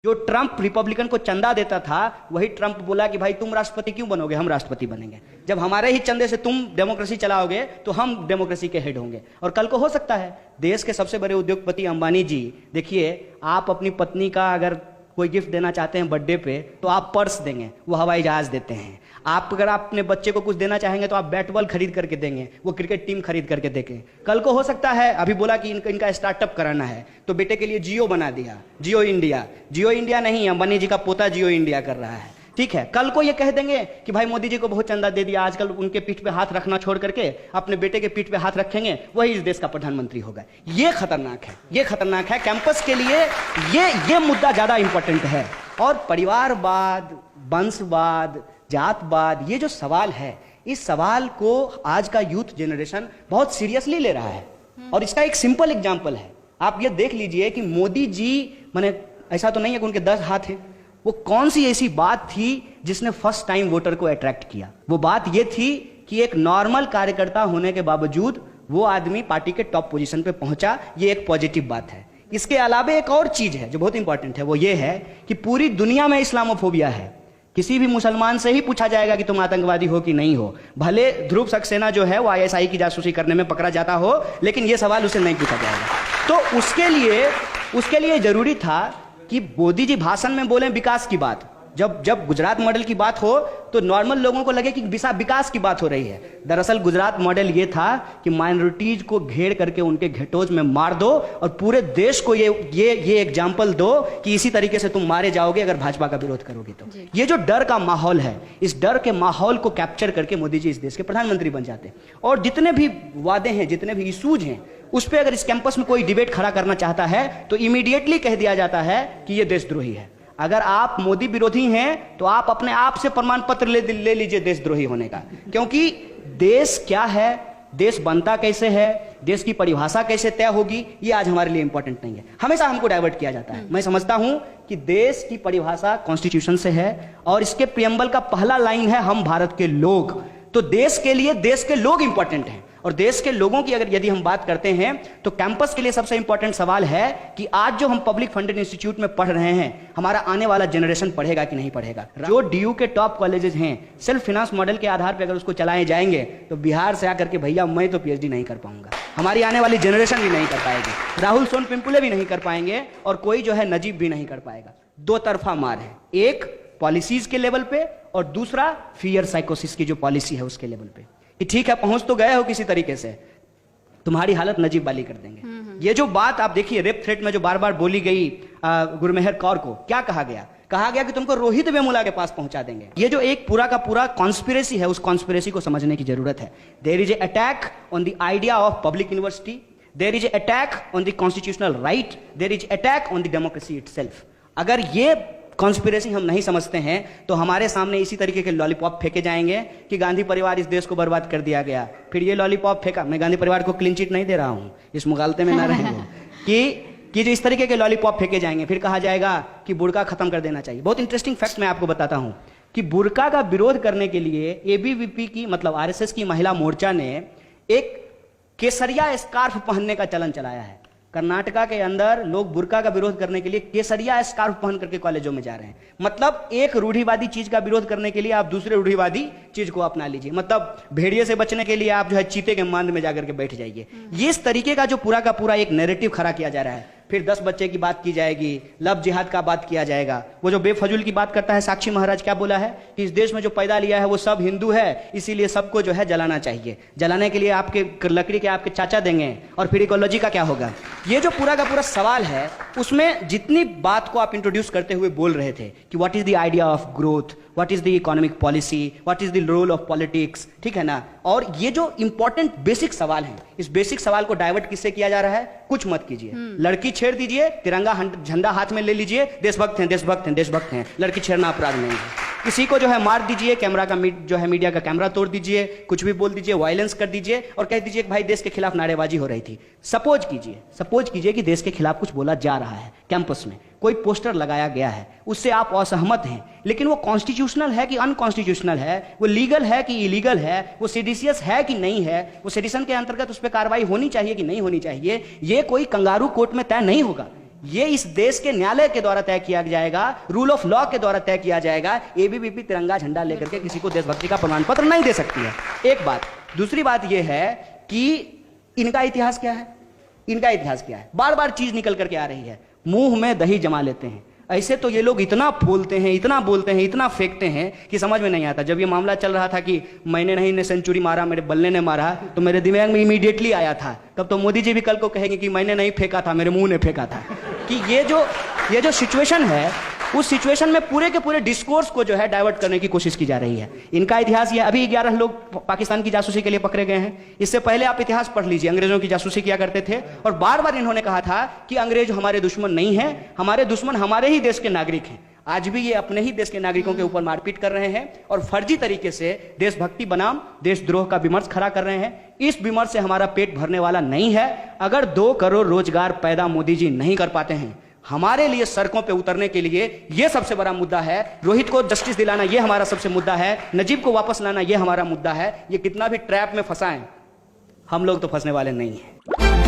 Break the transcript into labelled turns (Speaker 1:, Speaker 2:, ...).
Speaker 1: जो Trump Republican को चंदा देता था, वही ट्रंप बोला कि भाई तुम राष्ट्रपति क्यों बनोगे, हम राष्ट्रपति बनेंगे। जब हमारे ही चंदे से तुम डेमोक्रेसी चलाओगे तो हम डेमोक्रेसी के हेड होंगे। और कल को हो सकता है देश के सबसे बड़े उद्योगपति अंबानी जी, देखिए आप अपनी पत्नी का अगर कोई गिफ्ट देना चाहते हैं बर्थडे पे तो आप पर्स देंगे, वो हवाई जहाज देते हैं। आप अगर आप अपने बच्चे को कुछ देना चाहेंगे तो आप बैट बॉल खरीद करके देंगे, वो क्रिकेट टीम खरीद करके देंगे। कल को हो सकता है, अभी बोला कि इनका स्टार्टअप कराना है तो बेटे के लिए जियो बना दिया, जियो इंडिया। जियो इंडिया नहीं, अंबानी जी का पोता जियो इंडिया कर रहा है, ठीक है। कल को ये कह देंगे कि भाई मोदी जी को बहुत चंदा दे दिया, आजकल उनके पीठ पे हाथ रखना छोड़ करके अपने बेटे के पीठ पे हाथ रखेंगे, वही इस देश का प्रधानमंत्री होगा। ये खतरनाक है, ये खतरनाक है। कैंपस के लिए ये मुद्दा ज्यादा इंपॉर्टेंट है। और परिवारवाद, वंशवाद, जातवाद, ये जो सवाल है, इस सवाल को आज का यूथ जनरेशन बहुत सीरियसली ले रहा है। और इसका एक सिंपल एग्जाम्पल है, आप ये देख लीजिए कि मोदी जी, माने ऐसा तो नहीं है कि उनके 10 हाथ हैं, वो कौन सी ऐसी बात थी जिसने फर्स्ट टाइम वोटर को अट्रैक्ट किया। वो बात ये थी कि एक नॉर्मल कार्यकर्ता होने के बावजूद वो आदमी पार्टी के टॉप पोजीशन पे पहुंचा। ये एक पॉजिटिव बात है। इसके अलावा एक और चीज है जो बहुत इंपॉर्टेंट है, वो ये है कि पूरी दुनिया में इस्लामोफोबिया है। किसी भी मुसलमान से ही पूछा जाएगा कि तुम आतंकवादी हो कि नहीं हो, भले ध्रुव सक्सेना जो है वो ISI की जासूसी करने में पकड़ा जाता हो, लेकिन ये सवाल उसे नहीं पूछा जाएगा। तो उसके लिए जरूरी था कि मोदी जी भाषण में बोले विकास की बात। जब गुजरात मॉडल की बात हो तो नॉर्मल लोगों को लगे कि विकास की बात हो रही है। दरअसल गुजरात मॉडल ये था कि माइनॉरिटीज को घेर करके उनके घेटोज में मार दो और पूरे देश को ये एग्जाम्पल दो कि इसी तरीके से तुम मारे जाओगे अगर भाजपा का विरोध करोगे तो। ये जो डर का माहौल है, इस डर के माहौल को कैप्चर करके मोदी जी इस देश के प्रधानमंत्री बन जाते। और जितने भी वादे हैं, जितने भी इशूज हैं, उस पर अगर इस कैंपस में कोई डिबेट खड़ा करना चाहता है तो इमीडिएटली कह दिया जाता है कि यह देशद्रोही है। अगर आप मोदी विरोधी हैं तो आप अपने आप से प्रमाण पत्र ले लीजिए देशद्रोही होने का। क्योंकि देश क्या है, देश बनता कैसे है, देश की परिभाषा कैसे तय होगी, ये आज हमारे लिए इंपॉर्टेंट नहीं है। हमेशा हमको डाइवर्ट किया जाता है। मैं समझता हूं कि देश की परिभाषा कॉन्स्टिट्यूशन से है और इसके प्रियम्बल का पहला लाइन है हम भारत के लोग। तो देश के लिए देश के लोग इंपॉर्टेंट हैं। और देश के लोगों की अगर यदि हम बात करते हैं तो कैंपस के लिए सबसे इंपॉर्टेंट सवाल है कि आज जो हम पब्लिक फंडेड इंस्टीट्यूट में पढ़ रहे हैं, हमारा आने वाला जनरेशन पढ़ेगा कि नहीं पढ़ेगा। जो DU के टॉप कॉलेजेस हैं, सेल्फ फाइनेंस मॉडल के आधार पर अगर उसको चलाए जाएंगे तो बिहार से आकर के भैया मैं तो PhD नहीं कर पाऊंगा, हमारी आने वाली जनरेशन भी नहीं कर पाएगी, राहुल सोनपिंपुले भी नहीं कर पाएंगे और कोई जो है नजीब भी नहीं कर पाएगा। दो तरफा मार है, एक पॉलिसीज के लेवल पे और दूसरा फियर साइकोसिस की जो पॉलिसी है उसके लेवल पे कि ठीक है पहुंच तो गए हो किसी तरीके से, तुम्हारी हालत नजीब वाली कर देंगे। ये जो बात आप देखिए रेप थ्रेट में जो बार बार बोली गई गुरमेहर कौर को, क्या कहा गया कि तुमको रोहित वेमुला के पास पहुंचा देंगे। ये जो एक पूरा का पूरा कॉन्स्पिरेसी है, उस कॉन्स्पिरेसी को समझने की जरूरत है। There is a attack on the idea of public university, there is a attack on the constitutional right, there is attack on the democracy itself. अगर ये कॉन्स्पिरेसी हम नहीं समझते हैं तो हमारे सामने इसी तरीके के लॉलीपॉप फेंके जाएंगे कि गांधी परिवार इस देश को बर्बाद कर दिया गया। फिर ये लॉलीपॉप फेंका, मैं गांधी परिवार को क्लीन चिट नहीं दे रहा हूं, इस मुगालते में ना रहेंगे कि जो इस तरीके के लॉलीपॉप फेंके जाएंगे, फिर कहा जाएगा कि बुर्का खत्म कर देना चाहिए। बहुत इंटरेस्टिंग फैक्ट मैं आपको बताता हूं कि बुर्का का विरोध करने के लिए ABVP की मतलब RSS की महिला मोर्चा ने एक केसरिया स्कार्फ पहनने का चलन चलाया है। कर्नाटका के अंदर लोग बुर्का का विरोध करने के लिए केसरिया स्कार्फ पहन करके कॉलेजों में जा रहे हैं। मतलब एक रूढ़िवादी चीज का विरोध करने के लिए आप दूसरे रूढ़िवादी चीज को अपना लीजिए। मतलब भेड़िए से बचने के लिए आप जो है चीते के मांद में जाकर के बैठ जाइए। ये इस तरीके का जो पूरा का पूरा एक नैरेटिव खड़ा किया जा रहा है। फिर 10 बच्चे की बात की जाएगी, लव जिहाद का बात किया जाएगा। वो जो बेफजूल की बात करता है, साक्षी महाराज क्या बोला है कि इस देश में जो पैदा लिया है वो सब हिंदू है, इसीलिए सबको जो है जलाना चाहिए। जलाने के लिए आपके लकड़ी के आपके चाचा देंगे और फिर इकोलॉजी का क्या होगा। ये जो पूरा का पूरा सवाल है उसमें जितनी बात को आप इंट्रोड्यूस करते हुए बोल रहे थे कि what is the idea of growth, what is the economic policy, what is the role of politics, ठीक है ना। और ये जो इंपॉर्टेंट बेसिक सवाल है, इस बेसिक सवाल को डाइवर्ट किससे किया जा रहा है, कुछ मत कीजिए। लड़की छेड़ दीजिए, तिरंगा झंडा हाथ में ले लीजिए, देशभक्त हैं देशभक्त हैं देशभक्त हैं, लड़की छेड़ना अपराध नहीं है। किसी को जो है मार दीजिए, कैमरा का जो है मीडिया का कैमरा तोड़ दीजिए, कुछ भी बोल दीजिए, वायलेंस कर दीजिए और कह दीजिए कि भाई देश के खिलाफ नारेबाजी हो रही थी। सपोज कीजिए कि देश के खिलाफ कुछ बोला जा रहा है, कैंपस में कोई पोस्टर लगाया गया है, उससे आप असहमत हैं, लेकिन वो कॉन्स्टिट्यूशनल है कि अनकॉन्स्टिट्यूशनल है, वो लीगल है कि इलीगल है, वो सेडिशियस है कि नहीं है, वो सेडिशन के अंतर्गत उस पर कार्रवाई होनी चाहिए कि नहीं होनी चाहिए, ये कोई कंगारू कोर्ट में तय नहीं होगा। ये इस देश के न्यायालय के द्वारा तय किया जाएगा, रूल ऑफ लॉ के द्वारा तय किया जाएगा। एबीवीपी तिरंगा झंडा लेकर के किसी को देशभक्ति का प्रमाण पत्र नहीं दे सकती है, एक बात। दूसरी बात यह है कि इनका इतिहास क्या है, इनका इतिहास क्या है, बार बार चीज निकल करके आ रही है, मुंह में दही जमा लेते हैं। ऐसे तो ये लोग इतना बोलते हैं, इतना बोलते हैं, इतना फेंकते हैं कि समझ में नहीं आता। जब ये मामला चल रहा था कि मैंने नहीं ने सेंचुरी मारा, मेरे बल्ले ने मारा, तो मेरे दिमाग में इमीडिएटली आया था, तब तो मोदी जी भी कल को कहेंगे कि मैंने नहीं फेंका था, मेरे मुंह ने फेंका था। कि ये जो सिचुएशन है, उस सिचुएशन में पूरे के पूरे डिस्कोर्स को जो है डाइवर्ट करने की कोशिश की जा रही है। इनका इतिहास ये, अभी 11 लोग पाकिस्तान की जासूसी के लिए पकड़े गए हैं। इससे पहले आप इतिहास पढ़ लीजिए, अंग्रेजों की जासूसी किया करते थे, और बार बार इन्होंने कहा था कि अंग्रेज हमारे दुश्मन नहीं है, हमारे दुश्मन हमारे ही देश के नागरिक हैं। आज भी ये अपने ही देश के नागरिकों के ऊपर मारपीट कर रहे हैं और फर्जी तरीके से देशभक्ति बनाम देशद्रोह का विमर्श खड़ा कर रहे हैं। इस विमर्श से हमारा पेट भरने वाला नहीं है। अगर 2 करोड़ रोजगार पैदा मोदी जी नहीं कर पाते हैं, हमारे लिए सड़कों पे उतरने के लिए ये सबसे बड़ा मुद्दा है। रोहित को जस्टिस दिलाना ये हमारा सबसे मुद्दा है, नजीब को वापस लाना ये हमारा मुद्दा है। ये कितना भी ट्रैप में फंसाएं, हम लोग तो फंसने वाले नहीं हैं।